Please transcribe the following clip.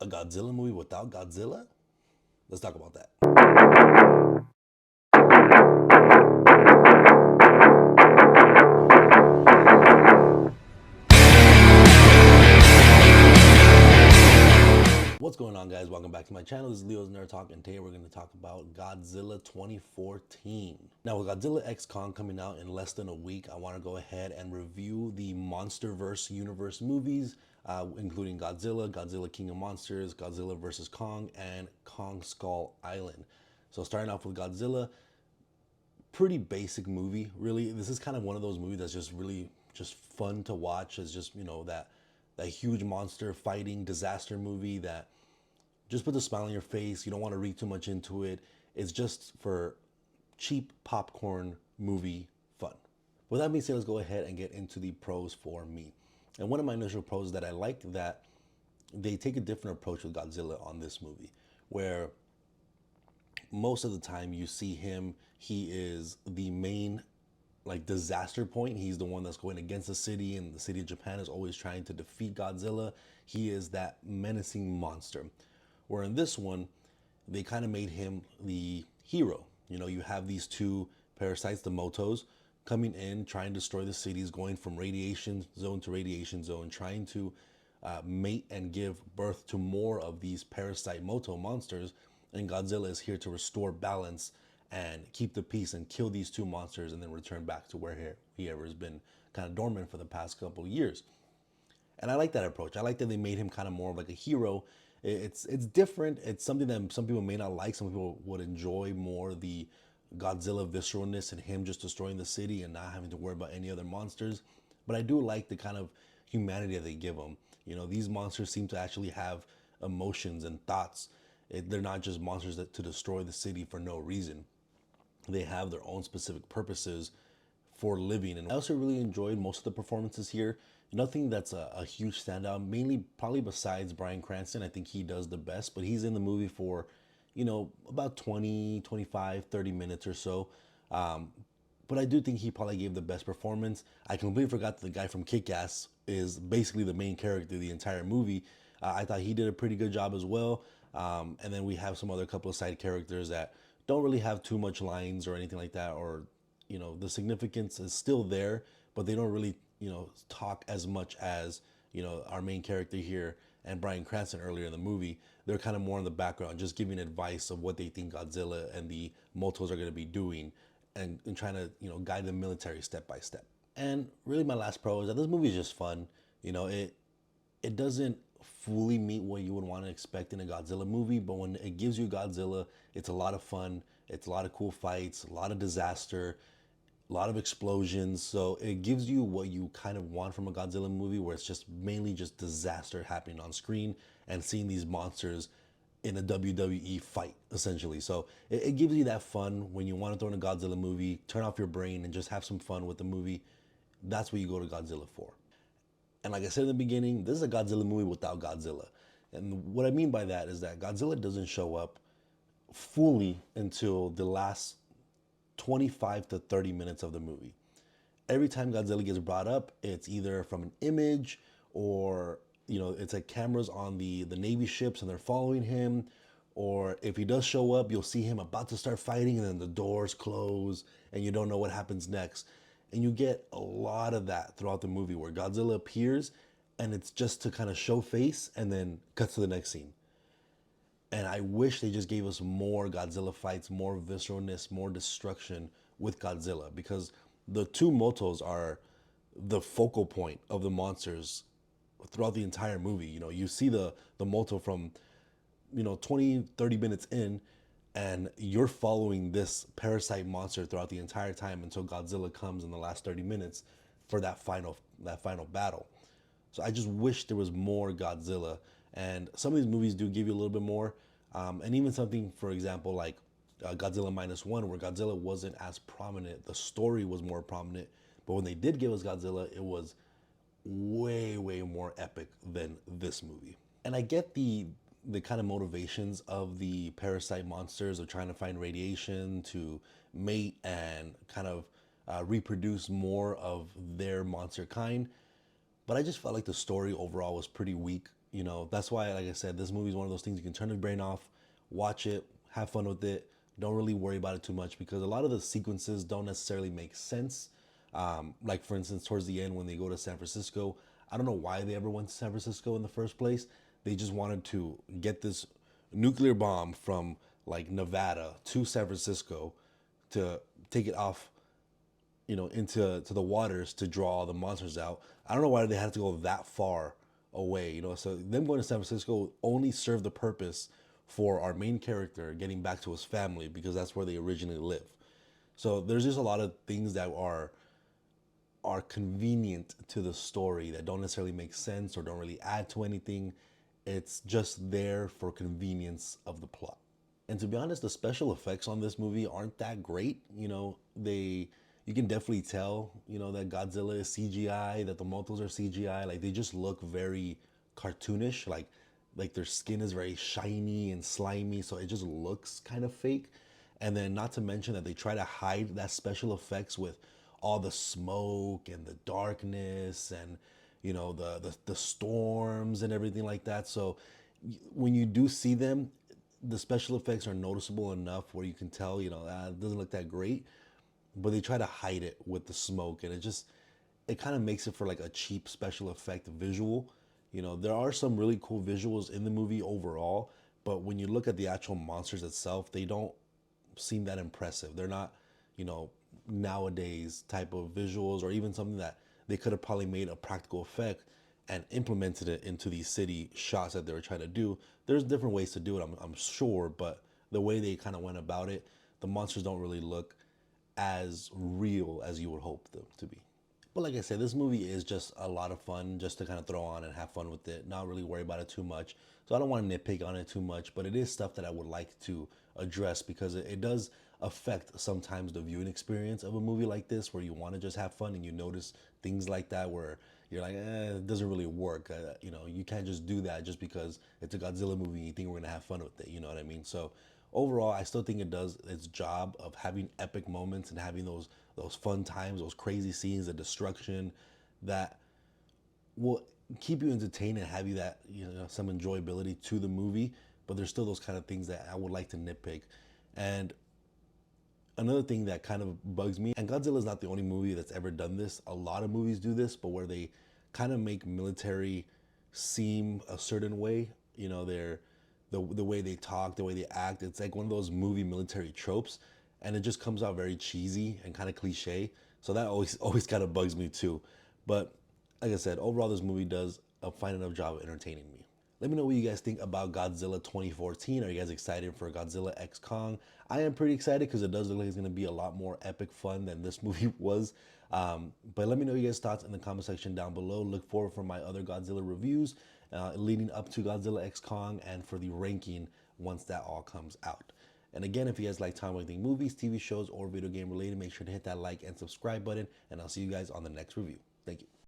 A Godzilla movie without Godzilla? Let's talk about that. What's going on, guys? Welcome back to my channel. This is Leo's Nerd Talk, and today we're going to talk about Godzilla 2014. Now, with Godzilla X Kong coming out in less than a week, I want to go ahead and review the MonsterVerse universe movies, including Godzilla, Godzilla King of Monsters, Godzilla vs. Kong, and Kong Skull Island. So starting off with Godzilla, pretty basic movie, really. This is kind of one of those movies that's just really just fun to watch. It's just, that huge monster fighting disaster movie that just puts a smile on your face. You don't want to read too much into it. It's just for cheap popcorn movie fun. With that being said, let's go ahead and get into the pros for me. And one of my initial pros that I like that they take a different approach with Godzilla on this movie, where most of the time you see him, he is the main like disaster point. He's the one that's going against the city, and the city of Japan is always trying to defeat Godzilla. He is that menacing monster. Where in this one, they kind of made him the hero. You know, you have these two parasites, the Motos, coming in, trying to destroy the cities, going from radiation zone to radiation zone, trying to mate and give birth to more of these parasite Moto monsters. And Godzilla is here to restore balance and keep the peace and kill these two monsters and then return back to where he ever has been kind of dormant for the past couple of years. And I like that approach. I like that they made him kind of more of like a hero. It's different. It's something that some people may not like. Some people would enjoy more the Godzilla visceralness and him just destroying the city and not having to worry about any other monsters. But I do like the kind of humanity that they give him. You know, these monsters seem to actually have emotions and thoughts. They're not just monsters to destroy the city for no reason. They have their own specific purposes for living. And I also really enjoyed most of the performances here. Nothing that's a huge standout, mainly probably besides Bryan Cranston. I think he does the best, but he's in the movie for, about 20, 25, 30 minutes or so. But I do think he probably gave the best performance. I completely forgot that the guy from Kick-Ass is basically the main character of the entire movie. I thought he did a pretty good job as well. And then we have some other couple of side characters that don't really have too much lines or anything like that, or the significance is still there, but they don't really talk as much as our main character here and Bryan Cranston earlier in the movie. They're kind of more in the background, just giving advice of what they think Godzilla and the Motos are going to be doing, and trying to guide the military step by step. And really, my last pro is that this movie is just fun. It doesn't fully meet what you would want to expect in a Godzilla movie, but when it gives you Godzilla, it's a lot of fun. It's a lot of cool fights, a lot of disaster, a lot of explosions. So it gives you what you kind of want from a Godzilla movie, where it's just mainly just disaster happening on screen and seeing these monsters in a WWE fight, essentially. So it gives you that fun when you want to throw in a Godzilla movie, turn off your brain and just have some fun with the movie. That's what you go to Godzilla for. And like I said in the beginning, this is a Godzilla movie without Godzilla. And what I mean by that is that Godzilla doesn't show up fully until the last 25 to 30 minutes of the movie. Every time Godzilla gets brought up, it's either from an image, or it's like cameras on the Navy ships and they're following him. Or if he does show up, you'll see him about to start fighting and then the doors close and you don't know what happens next. And you get a lot of that throughout the movie, where Godzilla appears and it's just to kind of show face and then cuts to the next scene. And I wish they just gave us more Godzilla fights, more visceralness, more destruction with Godzilla, because the two Motos are the focal point of the monsters throughout the entire movie. You see the Moto from 20, 30 minutes in, and you're following this parasite monster throughout the entire time until Godzilla comes in the last 30 minutes for that final battle. So I just wish there was more Godzilla. And some of these movies do give you a little bit more. And even something, for example, like Godzilla Minus One, where Godzilla wasn't as prominent. The story was more prominent. But when they did give us Godzilla, it was way, way more epic than this movie. And I get the kind of motivations of the parasite monsters of trying to find radiation to mate and kind of reproduce more of their monster kind. But I just felt like the story overall was pretty weak. You know, that's why, like I said, this movie is one of those things you can turn the brain off, watch it, have fun with it. Don't really worry about it too much because a lot of the sequences don't necessarily make sense. Like, for instance, towards the end when they go to San Francisco, I don't know why they ever went to San Francisco in the first place. They just wanted to get this nuclear bomb from like Nevada to San Francisco to take it off, into the waters to draw all the monsters out. I don't know why they had to go that far away, So them going to San Francisco only served the purpose for our main character getting back to his family because that's where they originally live. So there's just a lot of things that are convenient to the story that don't necessarily make sense or don't really add to anything. It's just there for convenience of the plot. And to be honest, the special effects on this movie aren't that great. You can definitely tell, that Godzilla is CGI, that the Motos are CGI. Like they just look very cartoonish. Like their skin is very shiny and slimy, so it just looks kind of fake. And then not to mention that they try to hide that special effects with all the smoke and the darkness and the storms and everything like that. So when you do see them, the special effects are noticeable enough where you can tell, it doesn't look that great, but they try to hide it with the smoke, and it kind of makes it for like a cheap special effect visual. There are some really cool visuals in the movie overall, but when you look at the actual monsters itself, they don't seem that impressive. They're not, you know, nowadays type of visuals, or even something that they could have probably made a practical effect and implemented it into these city shots that they were trying to do. There's different ways to do it, I'm sure, but the way they kind of went about it, the monsters don't really look as real as you would hope them to be. But like I said, this movie is just a lot of fun just to kind of throw on and have fun with it, not really worry about it too much. So I don't want to nitpick on it too much, but it is stuff that I would like to address because it does affect sometimes the viewing experience of a movie like this where you want to just have fun and you notice things like that where you're like, it doesn't really work. You can't just do that just because it's a Godzilla movie and you think we're going to have fun with it. You know what I mean? So overall, I still think it does its job of having epic moments and having those fun times, those crazy scenes, the destruction that will keep you entertained and have you that some enjoyability to the movie. But there's still those kind of things that I would like to nitpick. And another thing that kind of bugs me, and Godzilla is not the only movie that's ever done this. A lot of movies do this, but where they kind of make military seem a certain way. They're the way they talk, the way they act. It's like one of those movie military tropes, and it just comes out very cheesy and kind of cliche. So that always always kind of bugs me too. But like I said, overall this movie does a fine enough job of entertaining me. Let me know what you guys think about Godzilla 2014. Are you guys excited for Godzilla X Kong? I am pretty excited because it does look like it's going to be a lot more epic fun than this movie was. But let me know your guys' thoughts in the comment section down below. Look forward for my other Godzilla reviews leading up to Godzilla X Kong and for the ranking once that all comes out. And again, if you guys like Time Wasting movies, TV shows, or video game related, make sure to hit that like and subscribe button. And I'll see you guys on the next review. Thank you.